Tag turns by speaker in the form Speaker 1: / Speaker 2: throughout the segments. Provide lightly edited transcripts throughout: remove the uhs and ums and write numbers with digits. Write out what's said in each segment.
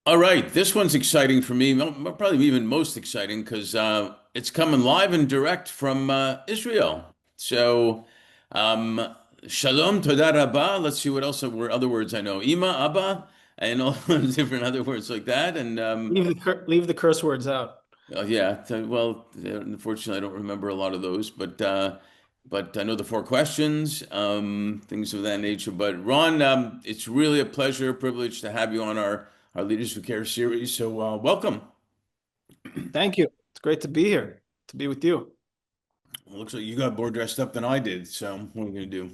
Speaker 1: All right, this one's exciting for me, probably even most exciting because it's coming live and direct from Israel. So, um, Shalom, Toda Rabah. Let's see what else were other words I know. Ima, Abba, and all those different other words like that. And
Speaker 2: Leave the curse words out.
Speaker 1: yeah, well, unfortunately, I don't remember a lot of those, but I know the four questions, things of that nature. But Ron, it's really a pleasure, privilege to have you on our Leaders Who Care series. So welcome.
Speaker 2: Thank you. It's great to be here, to be with you.
Speaker 1: Looks like you got more dressed up than I did. So what are we gonna do?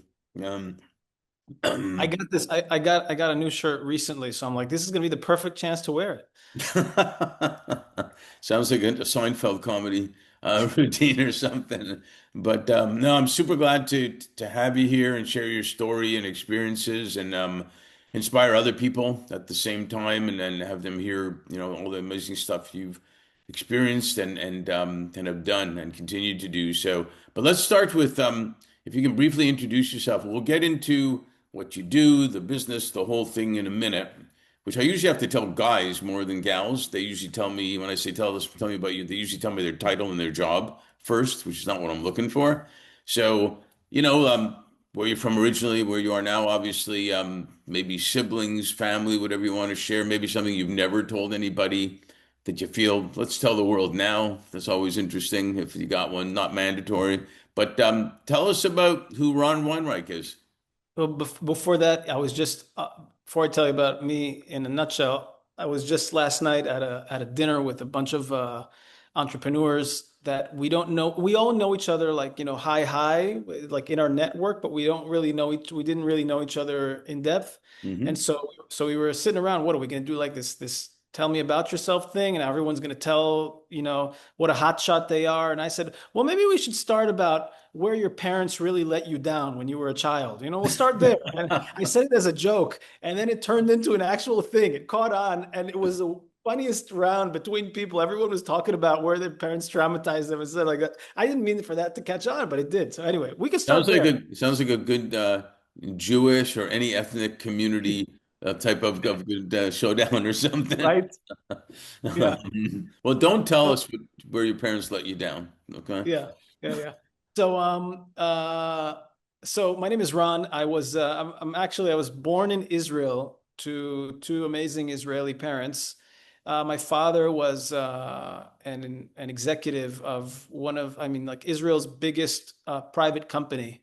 Speaker 2: I got this. I got a new shirt recently, so I'm like, this is gonna be the perfect chance to wear it.
Speaker 1: Sounds like a Seinfeld comedy routine or something. But no, I'm super glad to have you here and share your story and experiences and inspire other people at the same time and then have them hear, all the amazing stuff you've experienced and have done and continue to do. So, but let's start with if you can briefly introduce yourself. We'll get into what you do, the business, the whole thing in a minute, which I usually have to tell guys more than gals. They usually tell me when I say tell me about you, they usually tell me their title and their job first, which is not what I'm looking for. So, where you're from originally, where you are now, obviously, maybe siblings, family, whatever you want to share, maybe something you've never told anybody that you feel, let's tell the world now. That's always interesting if you got one, not mandatory. But tell us about who Ron Weinreich is.
Speaker 2: Well, before that, before I tell you about me in a nutshell, I was just last night at a dinner with a bunch of entrepreneurs that we don't know. We all know each other, like hi, like in our network, but we didn't really know each other in depth. And
Speaker 1: Hmm.
Speaker 2: so we were sitting around. What are we going to do? Like this tell me about yourself thing, and everyone's going to tell what a hot shot they are. And I said, well, maybe we should start about where your parents really let you down when you were a child. We'll start there. And I said it as a joke, and then it turned into an actual thing. It caught on, and it was the funniest round between people. Everyone was talking about where their parents traumatized them and stuff like that. I didn't mean for that to catch on, but it did. So anyway, we can
Speaker 1: Sounds
Speaker 2: start
Speaker 1: like
Speaker 2: there,
Speaker 1: a good Jewish or any ethnic community type of good showdown or something.
Speaker 2: right? Yeah,
Speaker 1: Well, don't tell
Speaker 2: so
Speaker 1: us where your parents let you down, okay?
Speaker 2: yeah, yeah. So so my name is Ron. I was born in Israel to two amazing Israeli parents. My father was an executive of like Israel's biggest private company.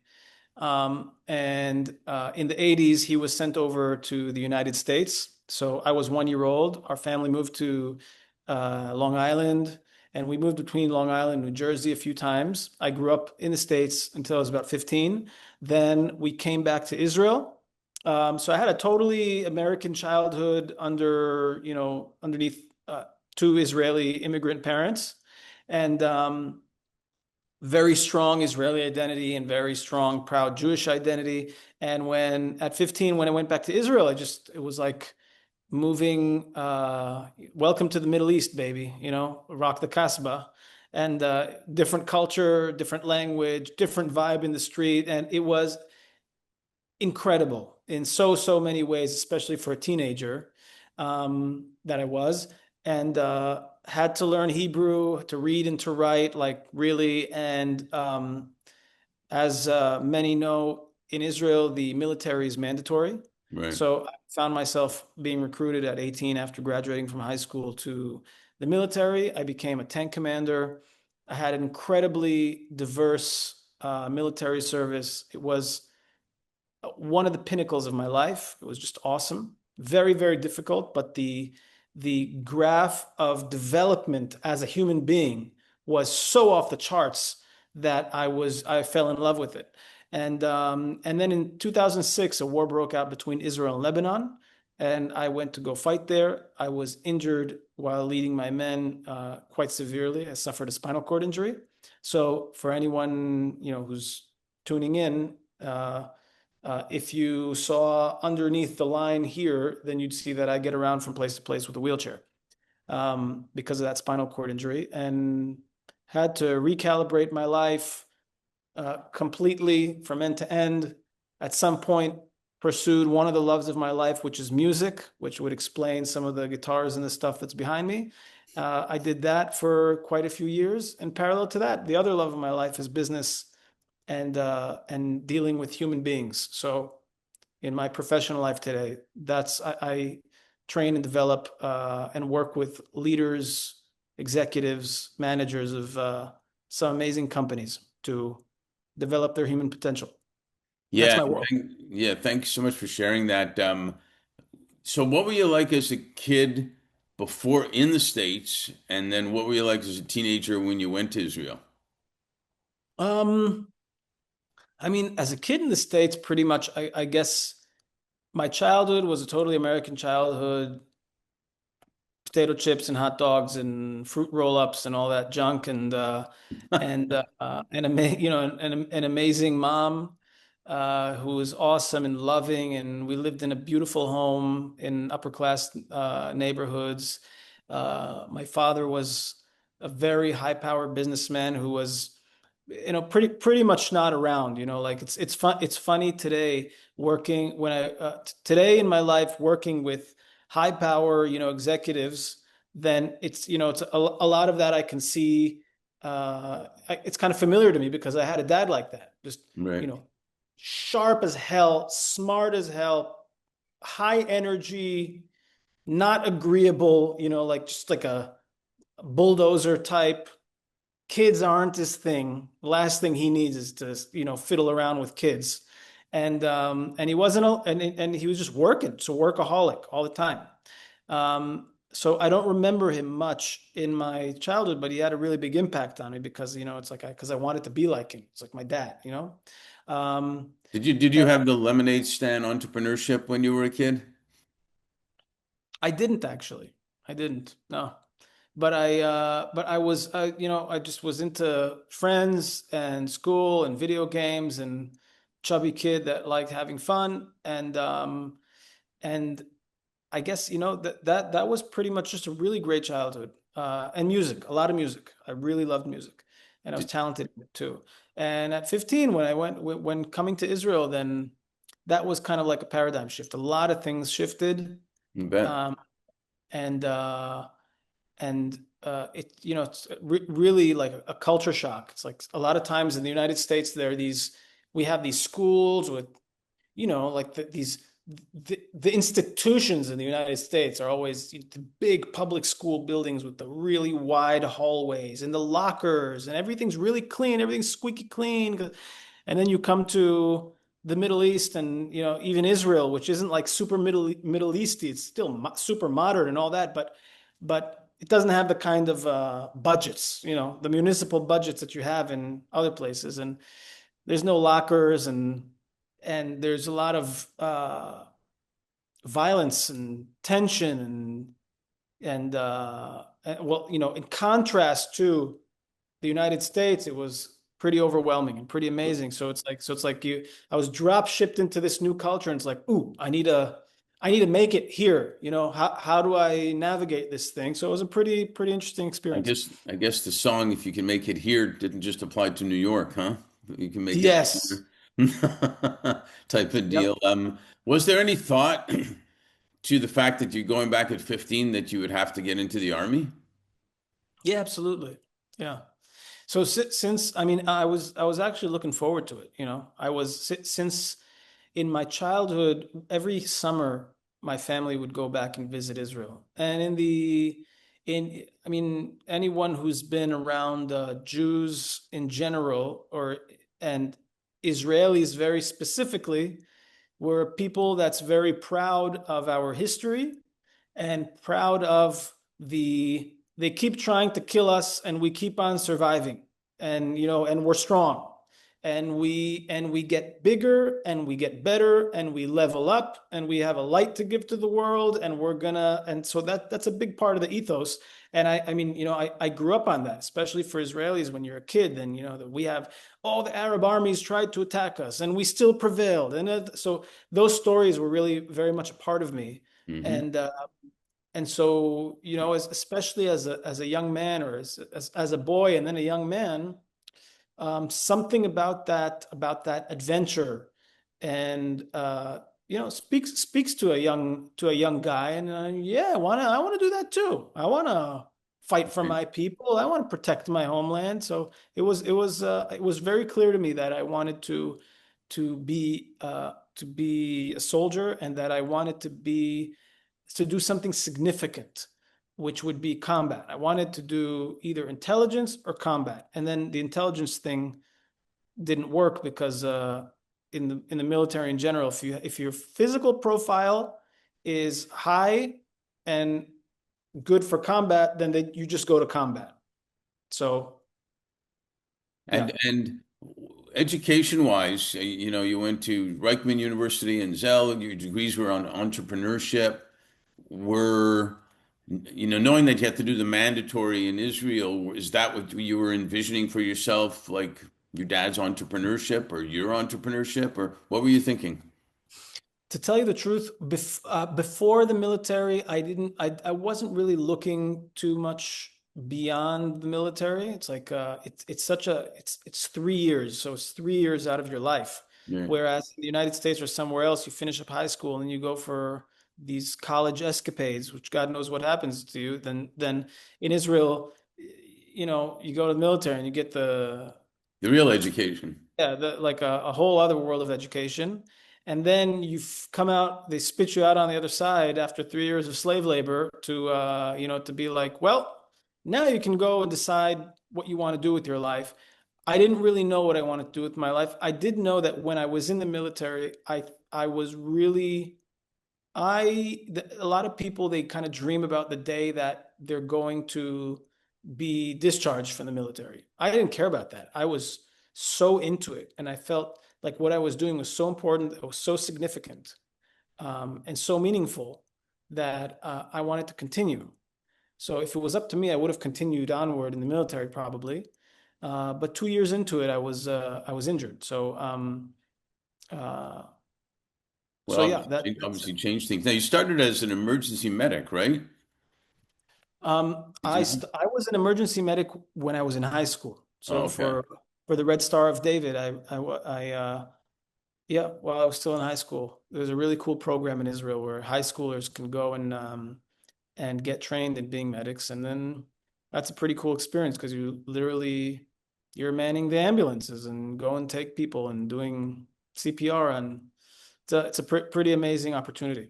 Speaker 2: And in the 80s, he was sent over to the United States. So I was 1 year old. Our family moved to Long Island, and we moved between Long Island and New Jersey a few times. I grew up in the States until I was about 15. Then we came back to Israel. So I had a totally American childhood underneath two Israeli immigrant parents. And very strong Israeli identity and very strong, proud Jewish identity. And when at 15, when I went back to Israel, it was like moving, welcome to the Middle East, baby, rock the Casbah. And different culture, different language, different vibe in the street. And it was incredible in so many ways, especially for a teenager that I was, and had to learn Hebrew to read and to write, like really. And as many know, in Israel, the military is mandatory.
Speaker 1: Right.
Speaker 2: So I found myself being recruited at 18 after graduating from high school to the military. I became a tank commander. I had an incredibly diverse military service. It was one of the pinnacles of my life. It was just awesome. Very difficult, but the graph of development as a human being was so off the charts that I fell in love with it. And then in 2006, a war broke out between Israel and Lebanon, and I went to go fight there. I was injured while leading my men quite severely. I suffered a spinal cord injury. So for anyone who's tuning in, if you saw underneath the line here, then you'd see that I get around from place to place with a wheelchair because of that spinal cord injury, and had to recalibrate my life completely from end to end. At some point, pursued one of the loves of my life, which is music, which would explain some of the guitars and the stuff that's behind me. I did that for quite a few years, and parallel to that, the other love of my life is business and dealing with human beings. So in my professional life today, I train and develop and work with leaders, executives, managers of some amazing companies to develop their human potential. That's
Speaker 1: Yeah,
Speaker 2: my world.
Speaker 1: yeah. Thanks so much for sharing that. So what were you like as a kid before in the States, and then what were you like as a teenager when you went to Israel?
Speaker 2: Um, I mean, as a kid in the States, pretty much, I guess my childhood was a totally American childhood, potato chips and hot dogs and fruit roll-ups and all that junk and an amazing mom who was awesome and loving, and we lived in a beautiful home in upper class neighborhoods. My father was a very high power businessman who was pretty much not around, like it's funny today working when today in my life working with high power, executives, then it's a lot of that I can see. It's kind of familiar to me because I had a dad like that, just,
Speaker 1: Right.
Speaker 2: you know, sharp as hell, smart as hell, high energy, not agreeable, like just like a bulldozer type. Kids aren't his thing. The last thing he needs is to, fiddle around with kids. And he wasn't, and he was just working, so workaholic all the time. So I don't remember him much in my childhood, but he had a really big impact on me because, it's like because I wanted to be like him. It's like my dad. Um,
Speaker 1: Did you
Speaker 2: and
Speaker 1: have the lemonade stand entrepreneurship when you were a kid?
Speaker 2: I didn't actually. I didn't. No. But I was, I just was into friends and school and video games and chubby kid that liked having fun. And I guess, that was pretty much just a really great childhood. And music, a lot of music. I really loved music, and I was
Speaker 1: Did,
Speaker 2: talented in it too. And at 15, when coming to Israel, then that was kind of like a paradigm shift. A lot of things shifted.
Speaker 1: you bet.
Speaker 2: Um, and, uh, it's really like a culture shock. It's like a lot of times in the United States, we have these schools with, like the institutions in the United States are always the big public school buildings with the really wide hallways and the lockers, and everything's really clean, everything's squeaky clean. And then you come to the Middle East and, even Israel, which isn't like super Middle Easty. It's still super modern and all that, but it doesn't have the kind of budgets, the municipal budgets that you have in other places. And there's no lockers, and there's a lot of violence and tension well, in contrast to the United States, it was pretty overwhelming and pretty amazing. So it's like I was drop shipped into this new culture, and it's like, ooh, I need to make it here. How do I navigate this thing? So it was a pretty interesting
Speaker 1: I
Speaker 2: experience.
Speaker 1: guess I guess the song "If You Can Make It Here" didn't just apply to New York, huh? You can make it
Speaker 2: Yes.
Speaker 1: anywhere. Type of
Speaker 2: Yep.
Speaker 1: deal. Was there any thought to the fact that you're going back at 15 that you would have to get into the army?
Speaker 2: Yeah, absolutely. Yeah. So since I mean I was actually looking forward to it. I was since in my childhood every summer my family would go back and visit Israel. And in I mean anyone who's been around Jews in general or and Israelis very specifically, we're a people that's very proud of our history and proud of they keep trying to kill us and we keep on surviving, and we're strong, and we get bigger and we get better and we level up and we have a light to give to the world, and so that's a big part of the ethos. And I mean, I grew up on that, especially for Israelis. When you're a kid, then that we have all the Arab armies tried to attack us and we still prevailed, and so those stories were really very much a part of me.
Speaker 1: Hmm.
Speaker 2: And so, especially as a young man, or as a boy and then a young man, something about that adventure and speaks to a young guy, and yeah, I want to do that too. I want to fight for my people. I want to protect my homeland. So it was very clear to me that I wanted to be a soldier, and that I wanted to do something significant, which would be combat. I wanted to do either intelligence or combat, and then the intelligence thing didn't work because in the military in general, if your physical profile is high and good for combat, then you just go to combat. So yeah.
Speaker 1: And education wise, you went to Reichman University in Zell, your degrees were on entrepreneurship. Were, knowing that you have to do the mandatory in Israel, is that what you were envisioning for yourself, like your dad's entrepreneurship or your entrepreneurship, or what were you thinking?
Speaker 2: To tell you the truth, before the military, I wasn't really looking too much beyond the military. It's like it's 3 years, so it's 3 years out of your life.
Speaker 1: Yeah.
Speaker 2: Whereas in the United States or somewhere else, you finish up high school and you go for these college escapades, which God knows what happens to you. Then in Israel, you go to the military and you get
Speaker 1: The real education.
Speaker 2: yeah, like a whole other world of education. And then come out, they spit you out on the other side after 3 years of slave labor to be like, well, now you can go and decide what you want to do with your life. I didn't really know what I wanted to do with my life. I did know that when I was in the military, I was really, a lot of people, they kind of dream about the day that they're going to be discharged from the military. I didn't care about that. I was so into it, and I felt like what I was doing was so important, it was so significant, and so meaningful that I wanted to continue. So if it was up to me, I would have continued onward in the military probably. But 2 years into it, I was injured. Uh,
Speaker 1: Well,
Speaker 2: so yeah, that's it.
Speaker 1: obviously changed things. Now, you started as an emergency medic, right? Did you?
Speaker 2: I was an emergency medic when I was in high school.
Speaker 1: Oh,
Speaker 2: So
Speaker 1: okay.
Speaker 2: for the Red Star of David, yeah, while I was still in high school, there's a really cool program in Israel where high schoolers can go and get trained in being medics, and then that's a pretty cool experience because you're manning the ambulances and go and take people and doing CPR, and it's a pretty amazing opportunity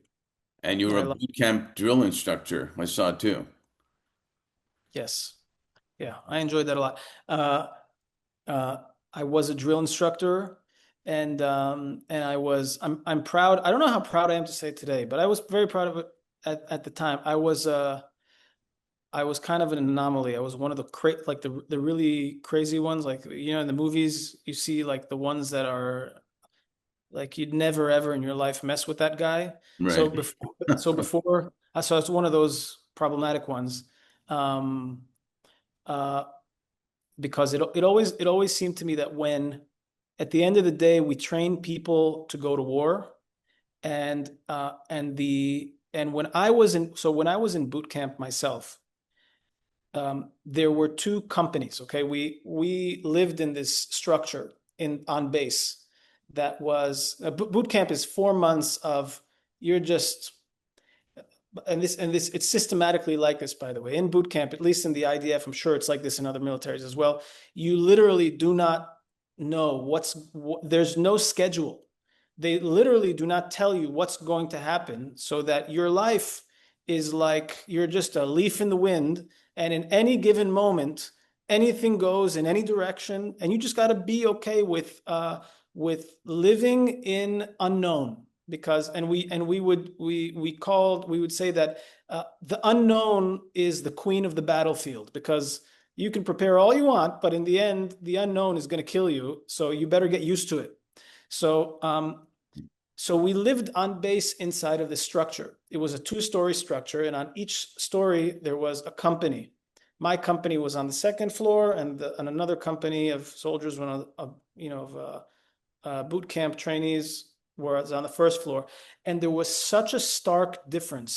Speaker 1: And you were
Speaker 2: that
Speaker 1: a
Speaker 2: I love.
Speaker 1: boot camp drill instructor. I saw it too.
Speaker 2: Yes, yeah, I enjoyed that a lot. Uh, uh, I was a drill instructor, and I'm proud. I don't know how proud I am to say today, but I was very proud of it at the time. I was kind of an anomaly. I was one of the really crazy ones. Like, in the movies, you see like the ones that are like you'd never ever in your life mess with that guy. So
Speaker 1: Right.
Speaker 2: so it's one of those problematic ones. Um, uh, because it always seemed to me that when at the end of the day we train people to go to war, and when I was in boot camp myself, there were two companies. Okay, we lived in this structure on base that was boot camp is 4 months of you're just and this it's systematically like this, by the way, in boot camp, at least in the IDF. I'm sure it's like this in other militaries as well. You literally do not know there's no schedule. They literally do not tell you what's going to happen, so that your life is like you're just a leaf in the wind, and in any given moment anything goes in any direction, and you just got to be okay with living in unknown. Because and we would say that the unknown is the queen of the battlefield, because you can prepare all you want, but in the end the unknown is going to kill you, so you better get used to it. So um so we lived on base inside of this structure. It was a two-story structure, and on each story there was a company. My company was on the second floor, and another company of soldiers, boot camp trainees, was on the first floor. And there was such a stark difference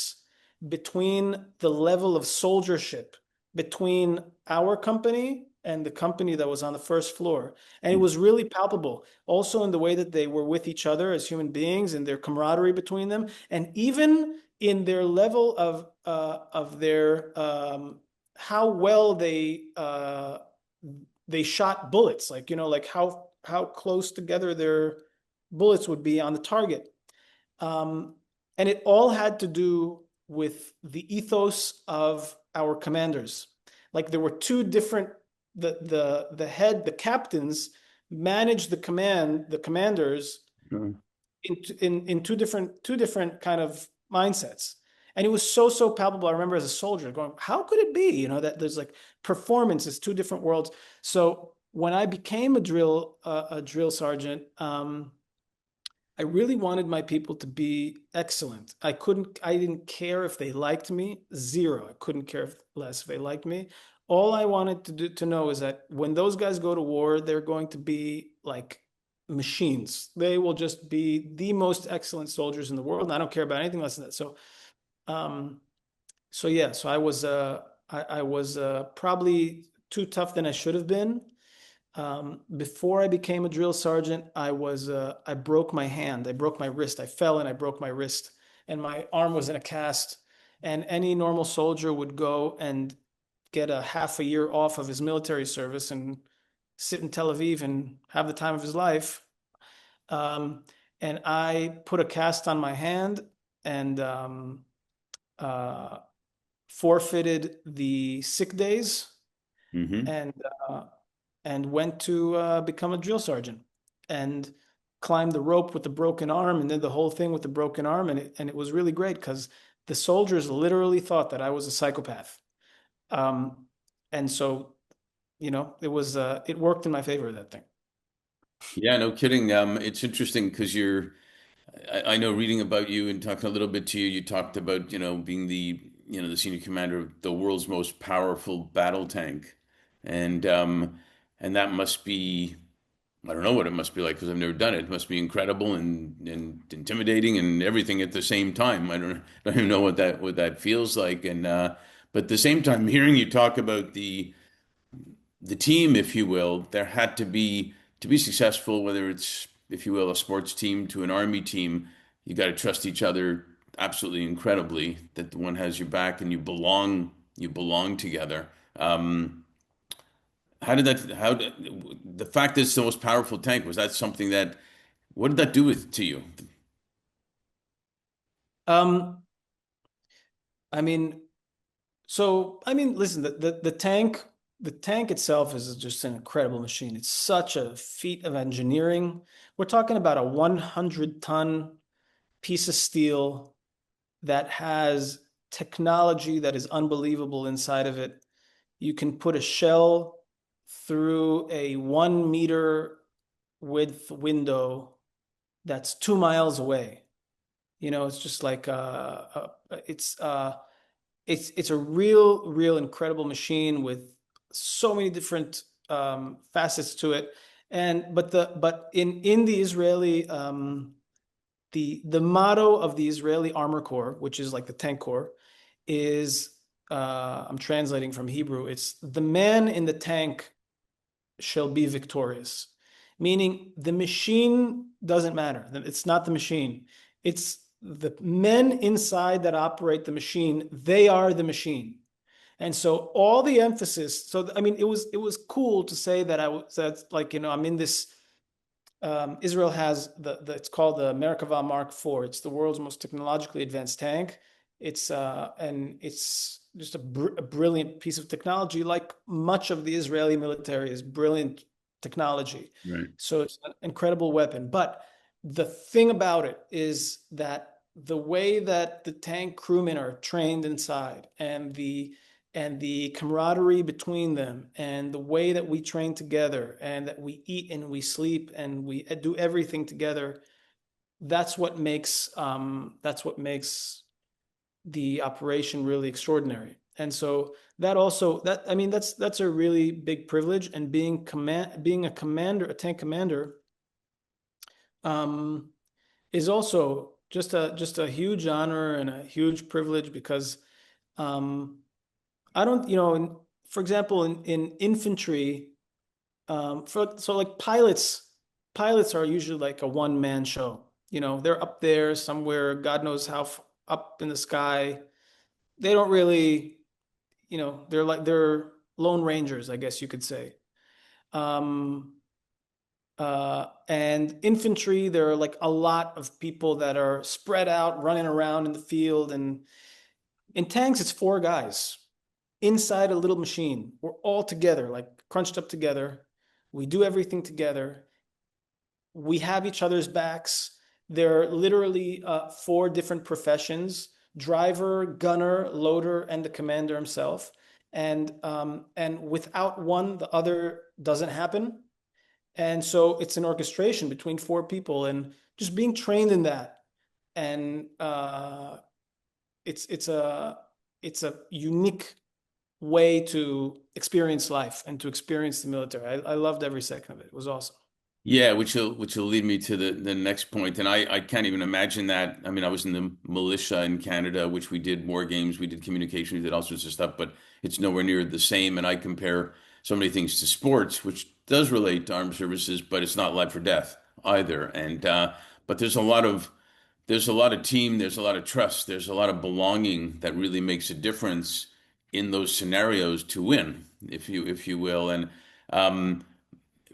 Speaker 2: between the level of soldiership between our company and the company that was on the first floor. And it was really palpable, also in the way that they were with each other as human beings and their camaraderie between them, and even in their level of their how well they shot bullets, like like how close together their bullets would be on the target. Um, and it all had to do with the ethos of our commanders. Like there were two different, the captains managed the commanders
Speaker 1: Mhm.
Speaker 2: in two different kind of mindsets. And it was so palpable. I remember as a soldier going, how could it be? That there's like performance is two different worlds. So when I became a drill sergeant, I really wanted my people to be excellent. I didn't care if they liked me, zero. I couldn't care less if they liked me. All I wanted to know is that when those guys go to war, they're going to be like machines. They will just be the most excellent soldiers in the world. And I don't care about anything less than that. Um, so yeah, so I was probably too tough than I should have been. Before I became a drill sergeant, I broke my hand. I broke my wrist. I fell and I broke my wrist, and my arm was in a cast. And any normal soldier would go and get a half a year off of his military service and sit in Tel Aviv and have the time of his life. Um, and I put a cast on my hand and uh, forfeited the sick days
Speaker 1: Hmm.
Speaker 2: and uh, and went to become a drill sergeant and climbed the rope with the broken arm and did the whole thing with the broken arm, and it was really great because the soldiers literally thought that I was a psychopath. Um, and so it worked in my favor, that thing.
Speaker 1: Yeah, no kidding. It's interesting because I know reading about you and talking a little bit to you, you talked about, being the senior commander of the world's most powerful battle tank. And that must be, I don't know what it must be like because I've never done it. It must be incredible and intimidating and everything at the same time. I don't even know what that feels like. And but at the same time, hearing you talk about the team, if you will, there had to be successful, whether it's, if you will, a sports team to an army team, you got to trust each other absolutely incredibly, that the one has your back and you belong together. The fact that it's the most powerful tank, was that something what did that do to you?
Speaker 2: Um, I mean, listen, the tank itself is just an incredible machine. It's such a feat of engineering. We're talking about a 100-ton piece of steel that has technology that is unbelievable inside of it. You can put a shell through a 1 meter width window that's 2 miles away. It's just like it's a real incredible machine with so many different facets to it. But in the Israeli the motto of the Israeli Armor Corps, which is like the tank corps, is I'm translating from Hebrew. It's the man in the tank shall be victorious, meaning the machine doesn't matter. It's not the machine. It's the men inside that operate the machine. They are the machine. And so all the emphasis, so I mean, it was cool to say that that's like, I'm in this. Israel has it's called the Merkava Mark IV. It's the world's most technologically advanced tank. It's just a brilliant piece of technology, like much of the Israeli military is brilliant technology.
Speaker 1: Right.
Speaker 2: So it's an incredible weapon. But the thing about it is that the way that the tank crewmen are trained inside and the camaraderie between them and the way that we train together and that we eat and we sleep and we do everything together, that's what makes the operation really extraordinary. And so that I mean that's a really big privilege. And being a commander, a tank commander, um, is also just a huge honor and a huge privilege because um, I don't, for example, in infantry, so like pilots are usually like a one-man show. They're up there somewhere, God knows how up in the sky. They don't really, they're lone rangers, I guess you could say. Um, and infantry, there are like a lot of people that are spread out, running around in the field. And in tanks, it's four guys inside a little machine. We're all together, like crunched up together. We do everything together. We have each other's backs. There are literally four different professions: driver, gunner, loader, and the commander himself. And without one, the other doesn't happen. And so it's an orchestration between four people, and just being trained in that. And it's a unique way to experience life and to experience the military. I loved every second of it. It was awesome.
Speaker 1: Yeah, which will lead me to the next point. And I can't even imagine that. I mean, I was in the militia in Canada, which we did war games, we did communication, we did all sorts of stuff, but it's nowhere near the same. And I compare so many things to sports, which does relate to armed services, but it's not life or death either. And but there's a lot of team, there's a lot of trust, there's a lot of belonging that really makes a difference in those scenarios to win, if you will. And um,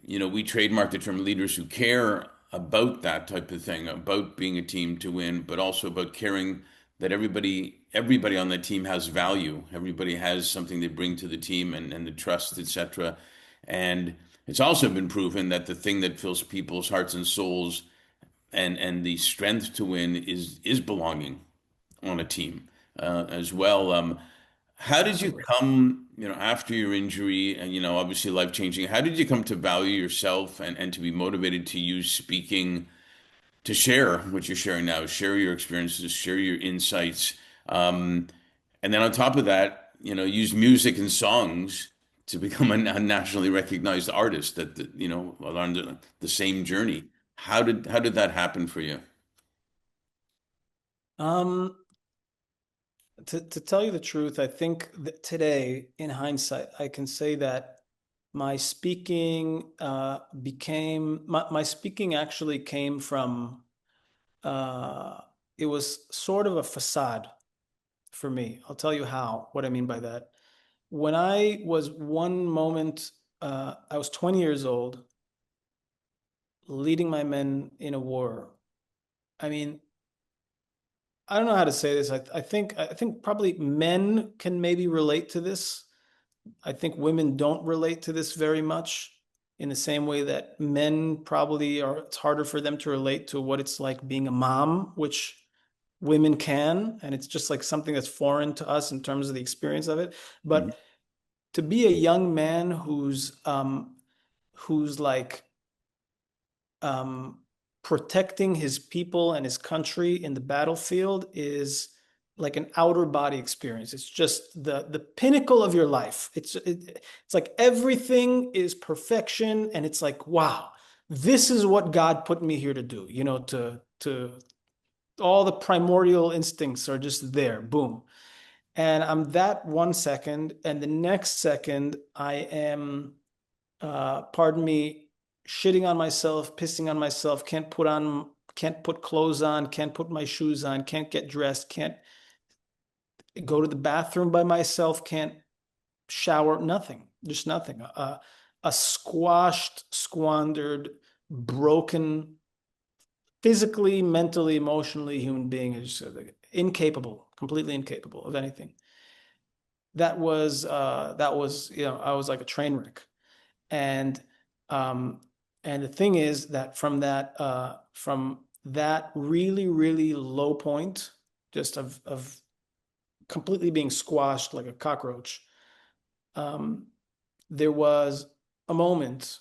Speaker 1: we trademark the term leaders who care about that type of thing, about being a team to win, but also about caring that everybody on the team has value. Everybody has something they bring to the team and the trust, etc. And it's also been proven that the thing that fills people's hearts and souls and the strength to win is belonging on a team as well. How did you
Speaker 2: Agree.
Speaker 1: come, after your injury and, obviously life changing, how did you come to value yourself and to be motivated to use speaking to share what you're sharing now, share your experiences, share your insights, um, and then on top of that, use music and songs to become a nationally recognized artist that along the same journey. How did that happen for you?
Speaker 2: Um, to tell you the truth, I think that today, in hindsight, I can say that my speaking actually came from uh, it was sort of a facade for me. I'll tell you what I mean by that. When I was one moment, I was 20 years old, leading my men in a war. I mean, I don't know how to say this. I think probably men can maybe relate to this. I think women don't relate to this very much in the same way that men probably are. It's harder for them to relate to what it's like being a mom, which women can, and it's just like something that's foreign to us in terms of the experience of it.
Speaker 1: Mhm.
Speaker 2: But to be a young man who's like um, protecting his people and his country in the battlefield is like an outer body experience. It's just the pinnacle of your life. It's like everything is perfection, and it's like, wow, this is what God put me here to do. To all the primordial instincts are just there. Boom. And I'm that 1 second, and the next second I am pardon me, shitting on myself, pissing on myself, can't put clothes on, can't put my shoes on, can't get dressed, can't go to the bathroom by myself, can't shower, nothing, just nothing. A squashed, squandered, broken, physically, mentally, emotionally human being is incapable, completely incapable of anything. That was, I was like a train wreck. And um, and the thing is that from that really, really low point, just of completely being squashed like a cockroach, um, there was a moment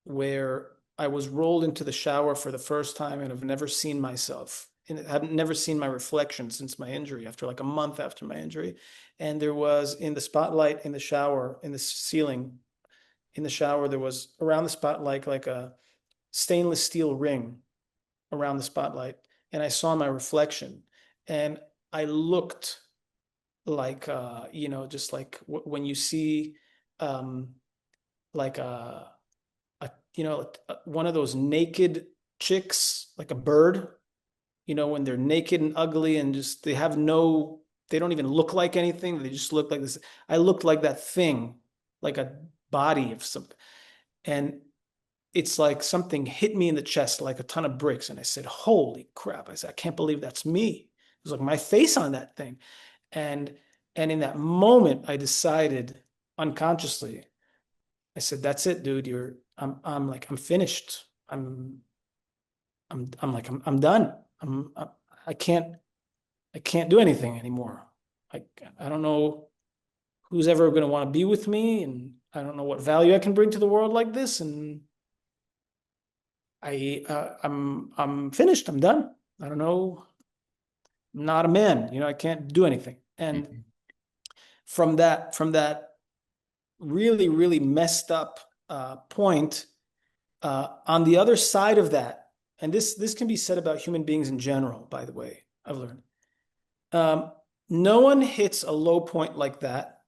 Speaker 2: where I was rolled into the shower for the first time, and I've never seen myself. And I've never seen my reflection since my injury, after like a month after my injury. And there was in the spotlight in the shower, in the ceiling, in the shower, there was around the spotlight like a stainless steel ring around the spotlight. And I saw my reflection. And I looked like, just like when you see um, like one of those naked chicks, like a bird, when they're naked and ugly and just they don't even look like anything. They just look like this. I looked like that thing, like a body of something. And it's like something hit me in the chest like a ton of bricks. And I said, holy crap. I said, I can't believe that's me. It was like my face on that thing. And in that moment, I decided unconsciously, I said, that's it, dude. I'm like, I'm finished. I'm done. I can't, I can't do anything anymore. I, I don't know who's ever going to want to be with me, and I don't know what value I can bring to the world like this. And I'm finished. I'm done. I don't know. I'm not a man. I can't do anything. And
Speaker 1: Mhm.
Speaker 2: from that really, really messed up point, on the other side of that, and this can be said about human beings in general, by the way, I've learned. Um, no one hits a low point like that,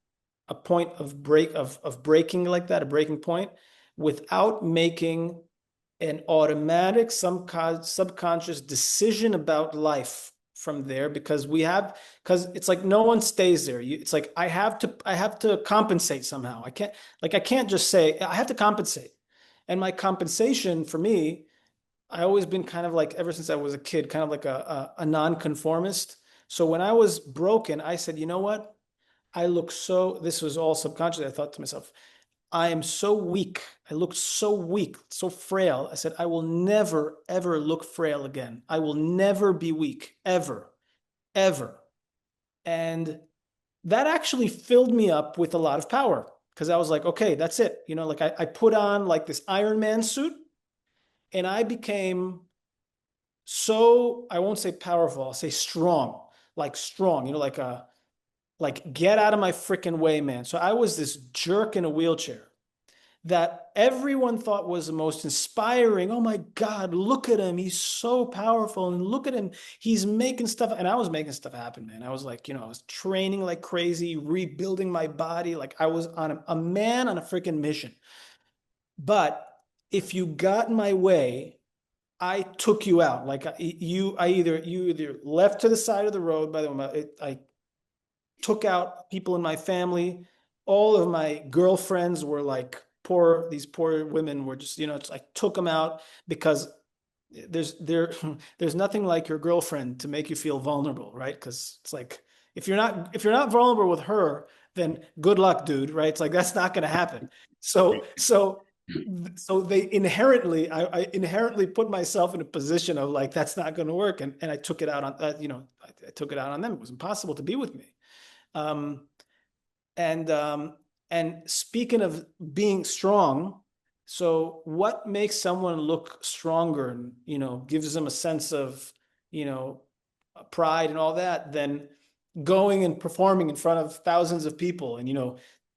Speaker 2: a point of breaking like that, a breaking point, without making an automatic, some subconscious decision about life from there, because it's like no one stays there. It's like I have to compensate somehow. I can't just say I have to compensate. And my compensation for me, I always been kind of like, ever since I was a kid, kind of like a nonconformist. So when I was broken, I said, you know what? This was all subconscious. I thought to myself, I am so weak. I looked so weak, so frail. I said, I will never, ever look frail again. I will never be weak, ever, ever. And that actually filled me up with a lot of power, because I was like, okay, that's it. Like I put on like this Iron Man suit, and I became so, I won't say powerful, I'll say strong, like strong, like get out of my freaking way, man. So I was this jerk in a wheelchair that everyone thought was the most inspiring. Oh my God, look at him. He's so powerful. And look at him. He's making stuff. And I was making stuff happen, man. I was like, I was training like crazy, rebuilding my body. Like I was on a man on a freaking mission. But if you got in my way, I took you out. Like you either left to the side of the road. By the way, I took out people in my family. All of my girlfriends were like these poor women were just, I took them out, because there's there there's nothing like your girlfriend to make you feel vulnerable, right? Because it's like, if you're not vulnerable with her, then good luck, dude, right? It's like that's not going to happen. So so so they inherently I inherently put myself in a position of like, that's not going to work, and I took it out on I took it out on them. It was impossible to be with me. um and speaking of being strong, so what makes someone look stronger and gives them a sense of you know pride and all that, then going and performing in front of thousands of people and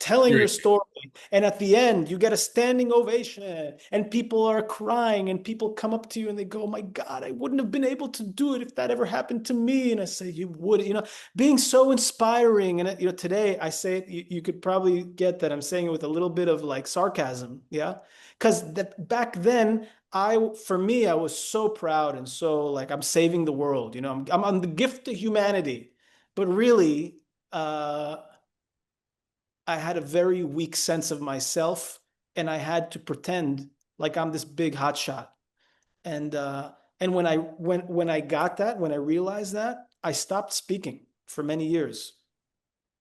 Speaker 2: telling your
Speaker 1: Right.
Speaker 2: story, and at the end you get a standing ovation and people are crying and people come up to you and they go, oh my God, I wouldn't have been able to do it if that ever happened to me. And I say, you would, being so inspiring. And today I say it, you could probably get that I'm saying it with a little bit of like sarcasm, yeah, because that back then, for me, I was so proud and so like I'm saving the world. I'm the gift to humanity. But really, I had a very weak sense of myself, and I had to pretend like I'm this big hotshot. And when I got that, when I realized that, I stopped speaking for many years,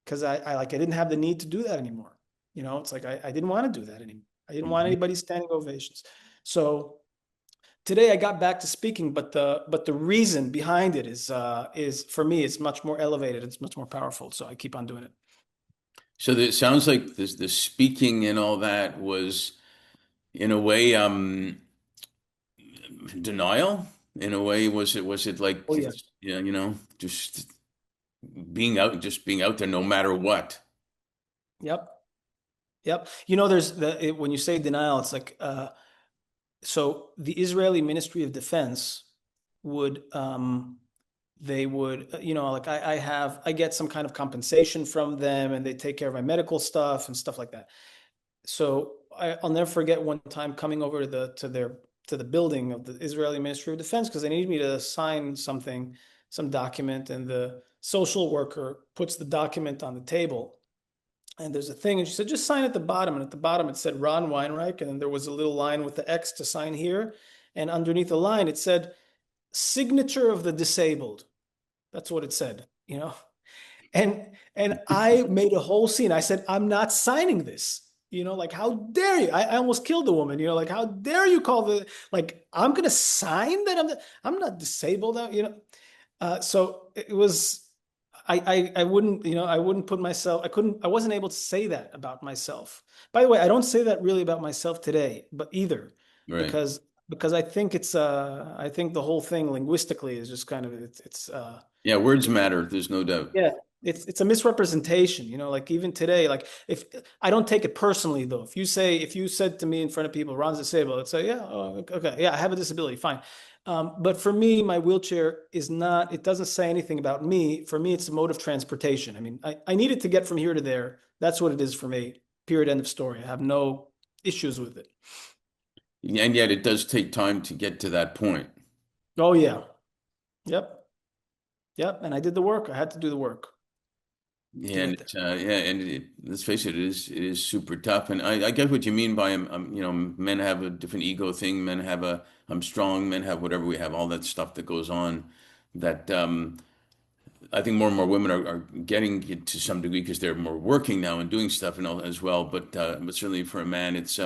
Speaker 2: because I didn't have the need to do that anymore. It's like I didn't want to do that anymore. I didn't want
Speaker 1: Mhm.
Speaker 2: anybody standing ovations. So today I got back to speaking, but the reason behind it is for me, it's much more elevated. It's much more powerful. So I keep on doing it.
Speaker 1: So it sounds like this, the speaking and all that was in a way denial. In a way, was it like
Speaker 2: Oh yeah.
Speaker 1: yeah, just being out there no matter what.
Speaker 2: Yep. Yep. There's when you say denial, it's like so the Israeli Ministry of Defense would they would like I get some kind of compensation from them, and they take care of my medical stuff and stuff like that. So I'll never forget one time coming over to the building of the Israeli Ministry of Defense because they needed me to sign something, some document, and the social worker puts the document on the table. And there's a thing, and she said, just sign at the bottom. And at the bottom it said Ron Weinreich, and then there was a little line with the X to sign here. And underneath the line it said signature of the disabled. That's what it said, you know. And I made a whole scene. I said, I'm not signing this. Like how dare you? I almost killed the woman, like how dare you call like I'm gonna sign that I'm not disabled, so it was I wouldn't, I wouldn't put myself, I wasn't able to say that about myself. By the way, I don't say that really about myself today, but either
Speaker 1: Right.
Speaker 2: because I think I think the whole thing linguistically is just kind of it's
Speaker 1: Yeah, words matter. There's no doubt.
Speaker 2: yeah, it's a misrepresentation, like even today, like if I don't take it personally though. If you said to me in front of people, Ron's disabled, I'd say, yeah, oh, okay, yeah, I have a disability, fine. But for me, my wheelchair is not, it doesn't say anything about me. For me, it's a mode of transportation. I mean, I needed to get from here to there. That's what it is for me. Period. End of story. I have no issues with it.
Speaker 1: And yet it does take time to get to that point.
Speaker 2: Oh yeah. Yep. Yep. And I did the work. I had to do the work to
Speaker 1: Yeah, and
Speaker 2: get there.
Speaker 1: it's, let's face it, it is super tough. And I get what you mean by, men have a different ego thing. Men have I'm strong. Men have whatever we have, all that stuff that goes on. That I think more and more women are getting it to some degree because they're more working now and doing stuff and all as well. But certainly for a man, it's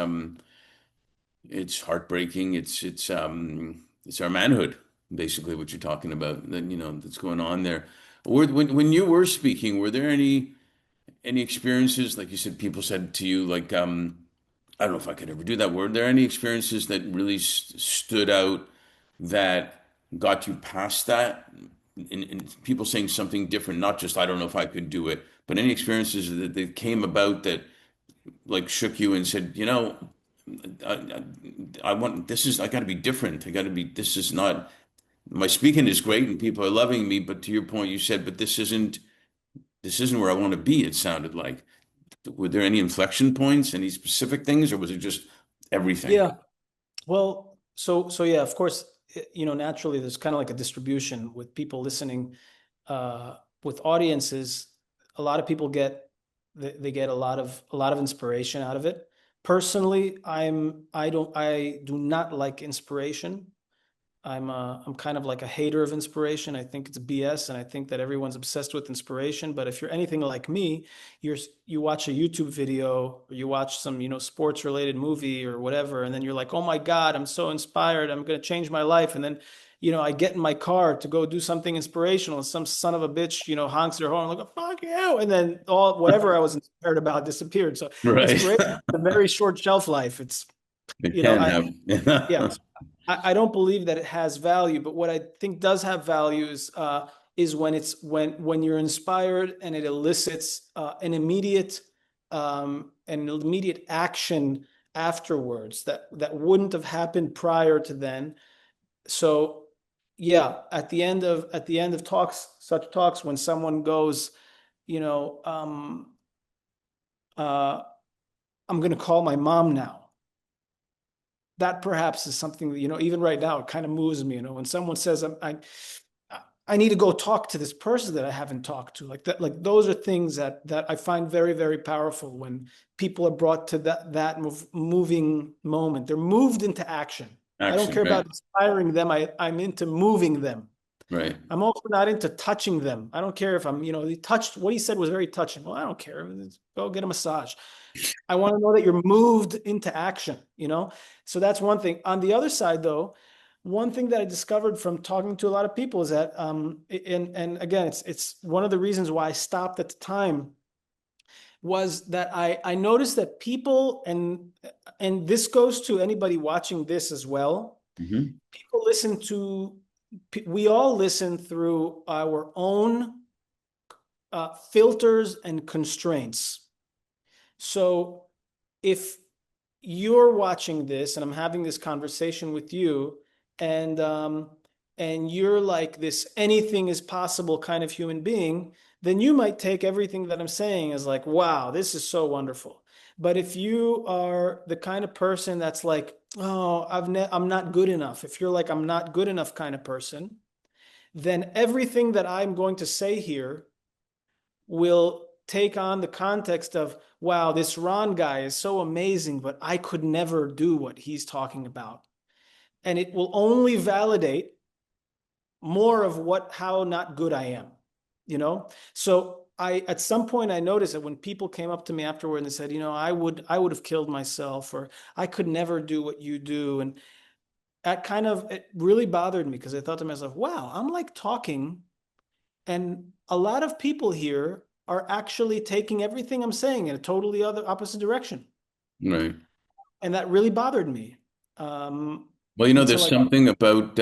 Speaker 1: heartbreaking. It's our manhood, basically what you're talking about. That that's going on there. When you were speaking, were there any experiences, like you said, people said to you, like, I don't know if I could ever do that. Were there any experiences that really stood out that got you past that? In people saying something different, not just, I don't know if I could do it, but any experiences that came about that like shook you and said, I, I want, I got to be different. This is not, my speaking is great and people are loving me, but to your point, you said, but this isn't where I want to be, it sounded like. Were there any inflection points, any specific things, or was it just everything?
Speaker 2: Yeah. Well, so yeah, of course, naturally there's kind of like a distribution with people listening, with audiences. A lot of people they get a lot of inspiration out of it. Personally, I do not like inspiration. I'm kind of like a hater of inspiration. I think it's BS, and I think that everyone's obsessed with inspiration. But if you're anything like me, you watch a YouTube video or you watch some, sports related movie or whatever, and then you're like, oh my God, I'm so inspired. I'm gonna change my life. And then, I get in my car to go do something inspirational, and some son of a bitch, honks their horn, like, fuck you, and then all whatever I was inspired about disappeared. So
Speaker 1: Right.
Speaker 2: inspiration has a very short shelf life. It's
Speaker 1: It
Speaker 2: you know,
Speaker 1: can
Speaker 2: I yeah.
Speaker 1: have.
Speaker 2: I don't believe that it has value, but what I think does have value is when when you're inspired and it elicits an immediate action afterwards that wouldn't have happened prior to then. So yeah, at the end of such talks, when someone goes, you know, uh, I'm going to call my mom now. That perhaps is something that, even right now, it kind of moves me, when someone says, I need to go talk to this person that I haven't talked to, like that, like those are things that I find very, very powerful when people are brought to that moving moment. They're moved into action. I don't
Speaker 1: Action,
Speaker 2: care
Speaker 1: right?
Speaker 2: about inspiring them. I'm into moving them.
Speaker 1: Right.
Speaker 2: I'm also not into touching them. I don't care if I'm, he touched, what he said was very touching. Well, I don't care. Go get a massage. I want to know that you're moved into action. So that's one thing. On the other side, though, one thing that I discovered from talking to a lot of people is that, and again, it's one of the reasons why I stopped at the time was that I noticed that people, and this goes to anybody watching this as well.
Speaker 1: Hmm.
Speaker 2: People we all listen through our own filters and constraints. So if you're watching this and I'm having this conversation with you, and you're like this anything is possible kind of human being, then you might take everything that I'm saying as like, wow, this is so wonderful. But if you are the kind of person that's like, oh, I'm not good enough. If you're like, I'm not good enough kind of person, then everything that I'm going to say here will take on the context of, wow, this Ron guy is so amazing, but I could never do what he's talking about. And it will only validate more of how not good I am, you know? So at some point I noticed that when people came up to me afterward and they said, I would have killed myself, or I could never do what you do. And it really bothered me because I thought to myself, wow, I'm like talking, and a lot of people here are actually taking everything I'm saying in a totally other opposite direction.
Speaker 1: Right.
Speaker 2: And that really bothered me. Um,
Speaker 1: Well,
Speaker 2: until
Speaker 1: there's
Speaker 2: I
Speaker 1: something about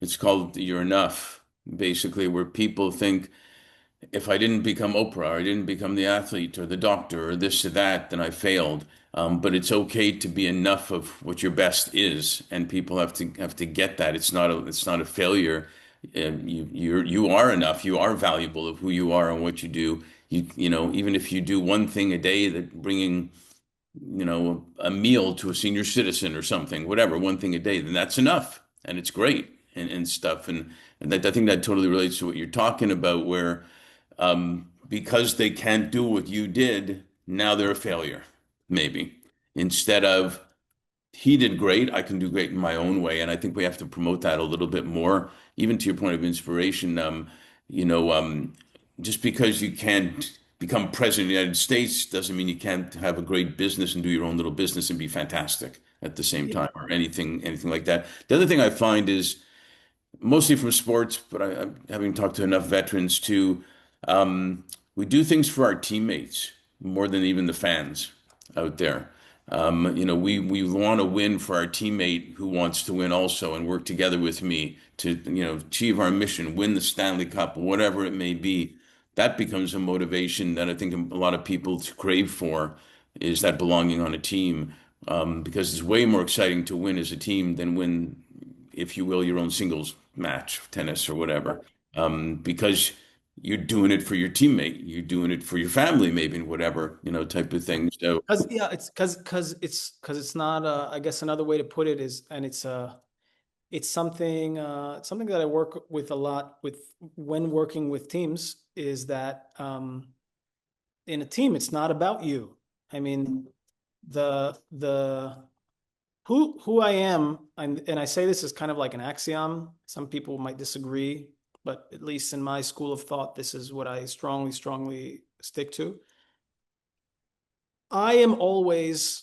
Speaker 1: it's called you're enough, basically, where people think if I didn't become Oprah, or I didn't become the athlete or the doctor or this or that, then I failed. But it's okay to be enough of what your best is, and people have to get that. It's not a failure. You are enough. You are valuable of who you are and what you do. Even if you do one thing a day that bringing a meal to a senior citizen or something, whatever, one thing a day, then that's enough. And it's great and stuff. And I think that totally relates to what you're talking about, where because they can't do what you did, now they're a failure, maybe. Instead of he did great, I can do great in my own way. And I think we have to promote that a little bit more, even to your point of inspiration. You know, um, just because you can't become president of the United States doesn't mean you can't have a great business and do your own little business and be fantastic at the same
Speaker 2: yeah.
Speaker 1: time, or anything like that. The other thing I find is mostly from sports, but having talked to enough veterans too, um, we do things for our teammates more than even the fans out there. We want to win for our teammate who wants to win also and work together with me to, achieve our mission, win the Stanley Cup, whatever it may be. That becomes a motivation that I think a lot of people crave for, is that belonging on a team. Because it's way more exciting to win as a team than win, if you will, your own singles match, tennis or whatever, because you're doing it for your teammate, you're doing it for your family, maybe, and whatever, type of thing. So,
Speaker 2: Because yeah, it's not. I guess another way to put it is, and it's something that I work with a lot with when working with teams, is that in a team it's not about you. I mean, the who I am, and I say this is kind of like an axiom. Some people might disagree, but at least in my school of thought, this is what I strongly, strongly stick to. I am always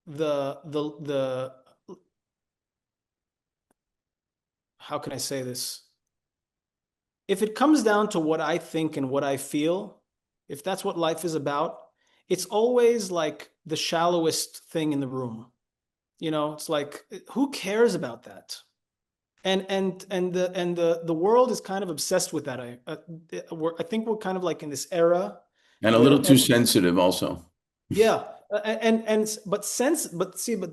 Speaker 2: the how can I say this? If it comes down to what I think and what I feel, if that's what life is about, it's always like the shallowest thing in the room. It's like, who cares about that? And the world is kind of obsessed with that. I think we're kind of like in this era
Speaker 1: and a little
Speaker 2: where
Speaker 1: too sensitive also.
Speaker 2: yeah, but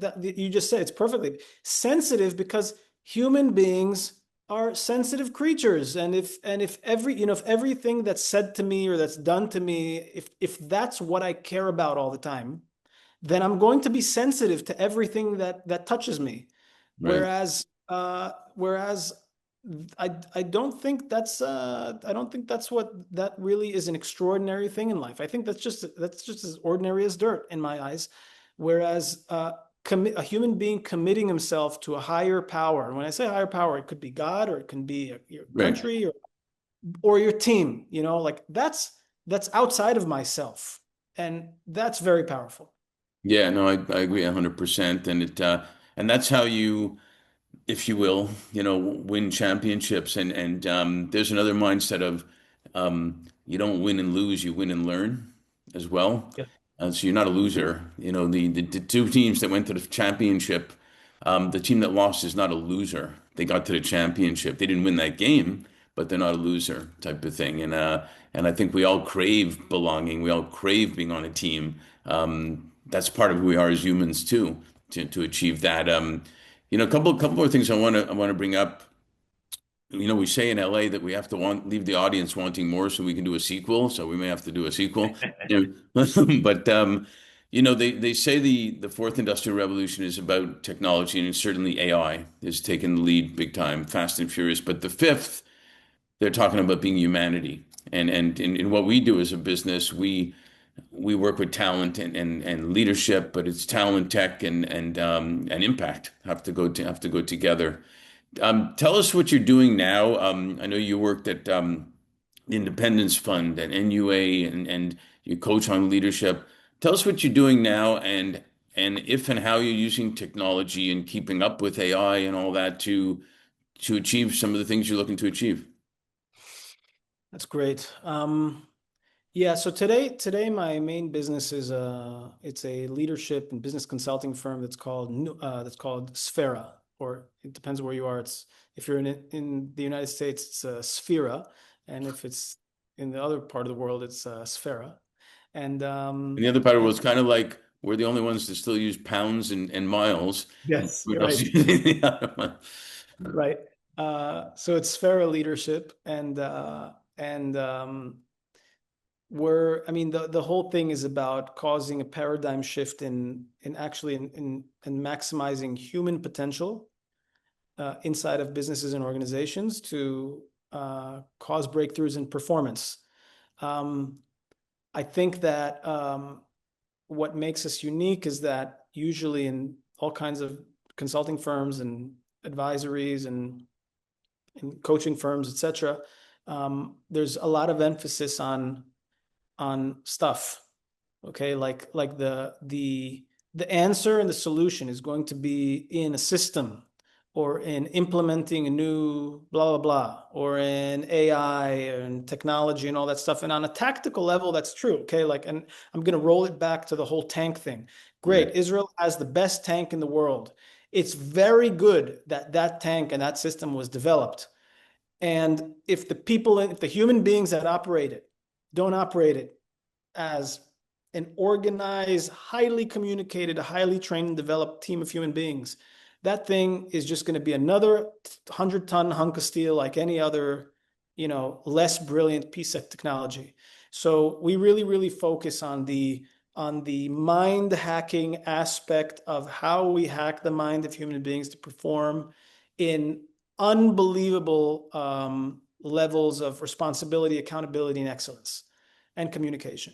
Speaker 2: that, you just said it's perfectly sensitive, because human beings are sensitive creatures, and if everything that's said to me or that's done to me, if that's what I care about all the time, then I'm going to be sensitive to everything that touches me.
Speaker 1: Right.
Speaker 2: Whereas I don't think that's what that really is an extraordinary thing in life. I think that's just as ordinary as dirt in my eyes. Whereas a human being committing himself to a higher power, and when I say higher power, it could be God, or it can be your
Speaker 1: Right.
Speaker 2: country, or your team. Like that's outside of myself, and that's very powerful.
Speaker 1: Yeah, no, I agree 100%. And that's how you, if you will, win championships. And there's another mindset of you don't win and lose, you win and learn as well.
Speaker 2: Yeah.
Speaker 1: So you're not a loser. The two teams that went to the championship, the team that lost is not a loser. They got to the championship. They didn't win that game, but they're not a loser type of thing. And I think we all crave belonging. We all crave being on a team. That's part of who we are as humans too, to achieve that. A couple more things I want to bring up. we say in LA that we have to leave the audience wanting more so we can do a sequel. So we may have to do a sequel. But they say the fourth industrial revolution is about technology, and certainly AI is taking the lead big time, fast and furious. But the fifth, they're talking about being humanity. And in what we do as a business, we work with talent and leadership, but it's talent, tech, and impact have to go together. Tell us what you're doing now. I know you worked at the Independence Fund and NUA, and you coach on leadership. Tell us what you're doing now, and if and how you're using technology and keeping up with AI and all that to achieve some of the things you're looking to achieve.
Speaker 2: That's great. Yeah, so today my main business is it's a leadership and business consulting firm that's called Sphera, or it depends where you are. It's if you're in the United States, it's Sphera, and if it's in the other part of the world, it's Sphera. And
Speaker 1: And the other part of it was kind of like we're the only ones that still use pounds and miles.
Speaker 2: yes,
Speaker 1: Everyone else
Speaker 2: right,
Speaker 1: using the other one.
Speaker 2: right. So it's Sphera leadership, and I mean, the whole thing is about causing a paradigm shift in actually in maximizing human potential inside of businesses and organizations to cause breakthroughs in performance. Um, I think that what makes us unique is that usually in all kinds of consulting firms and advisories and coaching firms, etc., there's a lot of emphasis on stuff. Okay, like the answer and the solution is going to be in a system or in implementing a new blah blah blah or in AI and technology and all that stuff. And on a tactical level, that's true. Okay, like, and I'm going to roll it back to the whole tank thing. Great,
Speaker 1: Right.
Speaker 2: Israel has the best tank in the world. It's very good that that tank and that system was developed. And if the human beings that operate it don't operate it as an organized, highly communicated, highly trained and developed team of human beings, that thing is just going to be another 100-ton hunk of steel like any other, less brilliant piece of technology. So we really, really focus on the mind hacking aspect of how we hack the mind of human beings to perform in unbelievable levels of responsibility, accountability, and excellence and communication.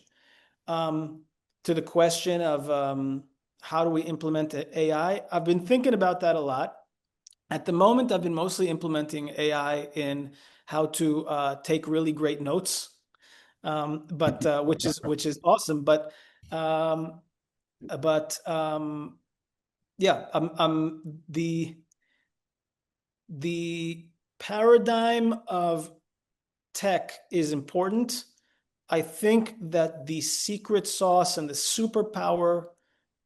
Speaker 2: Um, to the question of how do we implement AI, I've been thinking about that a lot. At the moment, I've been mostly implementing AI in how to take really great notes, but which is awesome. Um, but yeah, the paradigm of tech is important. I think that the secret sauce and the superpower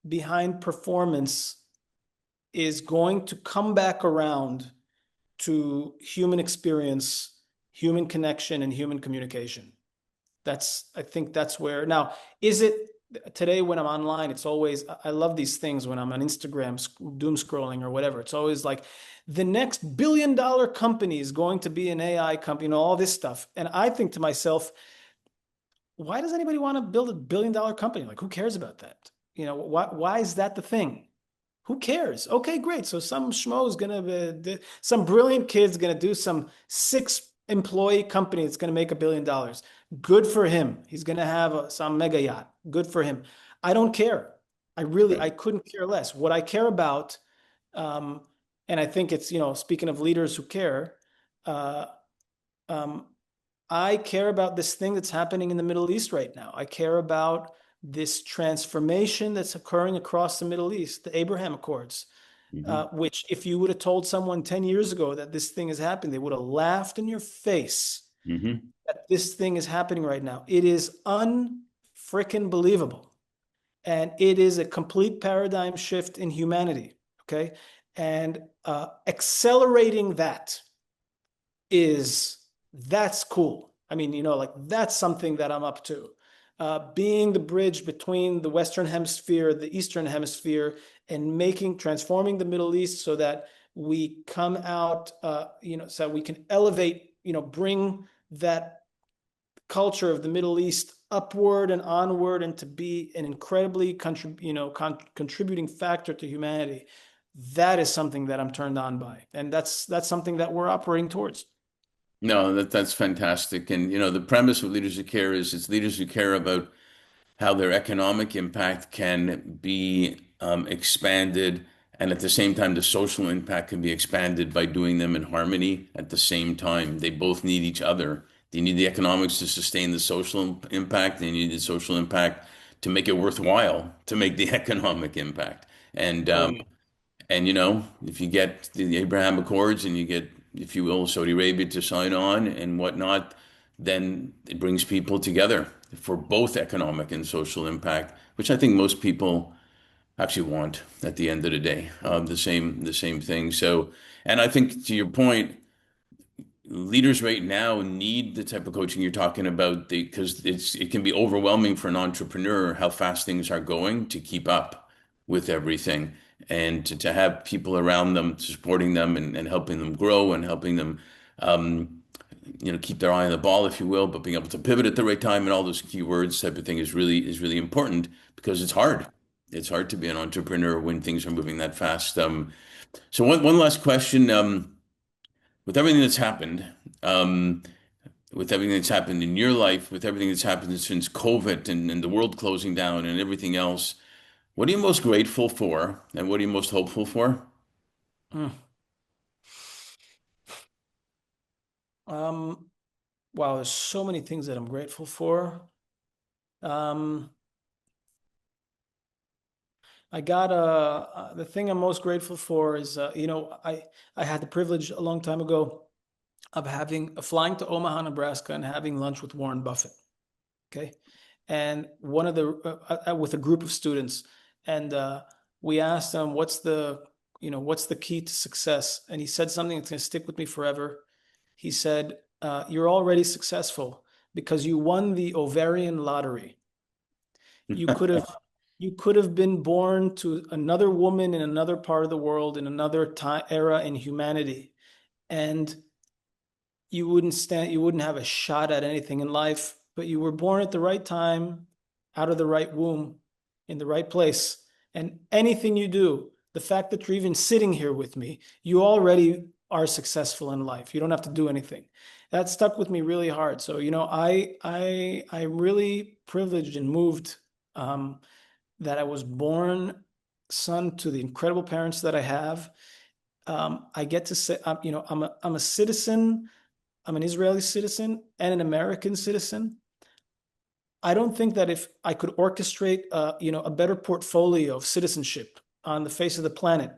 Speaker 2: behind performance is going to come back around to human experience, human connection, and human communication. I think that's where now is it today when I'm online, it's always, I love these things when I'm on Instagram, doom scrolling or whatever. It's always like the next $1 billion company is going to be an AI company, all this stuff. And I think to myself, why does anybody want to build $1 billion company? Like, who cares about that? Why is that the thing? Who cares? Okay, great. So some schmo is some brilliant kid's gonna do some 6 employee company that's gonna make $1 billion. Good for him. He's gonna have some mega yacht. Good for him. I don't care. I couldn't care less. What I care about, um, and I think it's, speaking of leaders who care, uh, um, I care about this thing that's happening in the Middle East right now. I care about this transformation that's occurring across the Middle East, the Abraham Accords,
Speaker 1: Hmm.
Speaker 2: which if you would have told someone 10 years ago that this thing is happening, they would have laughed in your face
Speaker 1: Hmm.
Speaker 2: that this thing is happening right now. It is unfreaking believable. And it is a complete paradigm shift in humanity. Okay. And accelerating that's cool. I mean, like that's something that I'm up to. Being the bridge between the Western Hemisphere, the Eastern Hemisphere, and transforming the Middle East so that we come out, so we can elevate, bring that culture of the Middle East upward and onward, and to be an incredibly contributing factor to humanity. That is something that I'm turned on by, and that's something that we're operating towards.
Speaker 1: No, that's fantastic. And the premise of Leaders Who Care is it's leaders who care about how their economic impact can be expanded, and at the same time, the social impact can be expanded by doing them in harmony at the same time. They both need each other. They need the economics to sustain the social impact. They need the social impact to make it worthwhile to make the economic impact. And
Speaker 2: Totally.
Speaker 1: if you get the Abraham Accords and you get, if you will, Saudi Arabia to sign on and whatnot, then it brings people together for both economic and social impact, which I think most people actually want at the end of the day. The same thing. So, and I think to your point, leaders right now need the type of coaching you're talking about because it can be overwhelming for an entrepreneur how fast things are going to keep up with everything, and to have people around them supporting them and helping them grow and helping them keep their eye on the ball, if you will, but being able to pivot at the right time and all those keywords type of thing is really important because it's hard. It's hard to be an entrepreneur when things are moving that fast. So one last question. With everything that's happened, um, with everything that's happened in your life, with everything that's happened since COVID and the world closing down and everything else, what are you most grateful for, and what are you most hopeful for?
Speaker 2: Mm. Um, wow, there's so many things that I'm grateful for. Um, I got the thing I'm most grateful for is I had the privilege a long time ago of flying to Omaha, Nebraska, and having lunch with Warren Buffett. Okay, and one of the with a group of students, and we asked him what's the key to success, and he said something that's going to stick with me forever. He said, "You're already successful because you won the ovarian lottery. You could have you could have been born to another woman in another part of the world in another time era in humanity, and you wouldn't have a shot at anything in life, but you were born at the right time, out of the right womb, in the right place. And anything you do, the fact that you're even sitting here with me, you already are successful in life. You don't have to do anything." That stuck with me really hard. So, I'm really privileged and moved that I was born son to the incredible parents that I have. I get to say, I'm a citizen. I'm an Israeli citizen and an American citizen. I don't think that if I could orchestrate, a better portfolio of citizenship on the face of the planet,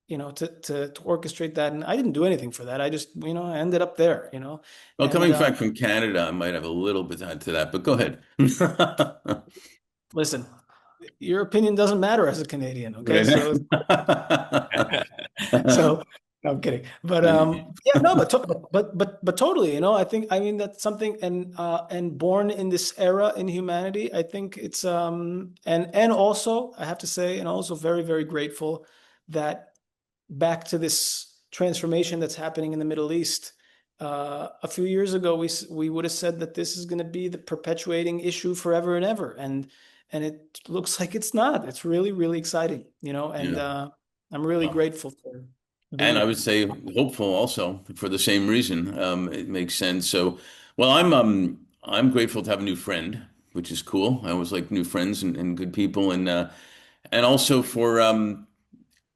Speaker 2: to orchestrate that, and I didn't do anything for that. I just, I ended up there,
Speaker 1: Well,
Speaker 2: and
Speaker 1: coming back from Canada, I might have a little bit to add to that, but go ahead.
Speaker 2: listen, your opinion doesn't matter as a Canadian, okay?
Speaker 1: Right.
Speaker 2: So so no, I'm kidding. But yeah, no, but totally, I mean that's something, and born in this era in humanity, I think it's and also I have to say, and also very, very grateful that back to this transformation that's happening in the Middle East. A few years ago, we would have said that this is going to be the perpetuating issue forever and ever, and it looks like it's not. It's really, really exciting, and
Speaker 1: Yeah.
Speaker 2: I'm really grateful for
Speaker 1: And
Speaker 2: being
Speaker 1: I
Speaker 2: there.
Speaker 1: would say hopeful also for the same reason. It makes sense. So, well, I'm grateful to have a new friend, which is cool. I always like new friends and good people, and also for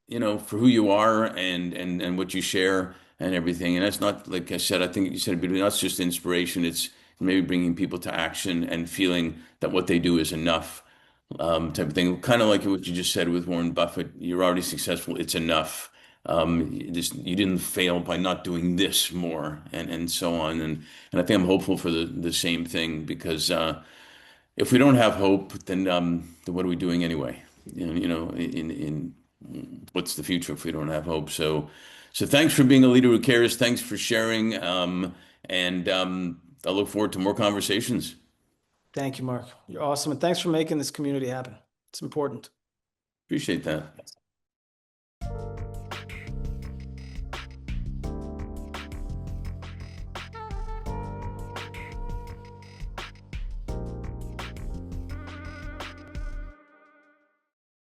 Speaker 1: who you are and what you share and everything. And that's not, like I said, I think you said it beautifully, not just inspiration. It's maybe bringing people to action and feeling that what they do is enough, type of thing. Kind of like what you just said with Warren Buffett. You're already successful. It's enough. You didn't fail by not doing this more, and so on. And I think I'm hopeful for the same thing because if we don't have hope, then what are we doing anyway? In what's the future if we don't have hope? So thanks for being a leader who cares. Thanks for sharing. And I look forward to more conversations.
Speaker 2: Thank you, Mark. You're awesome, and thanks for making this community happen. It's important.
Speaker 1: Appreciate that.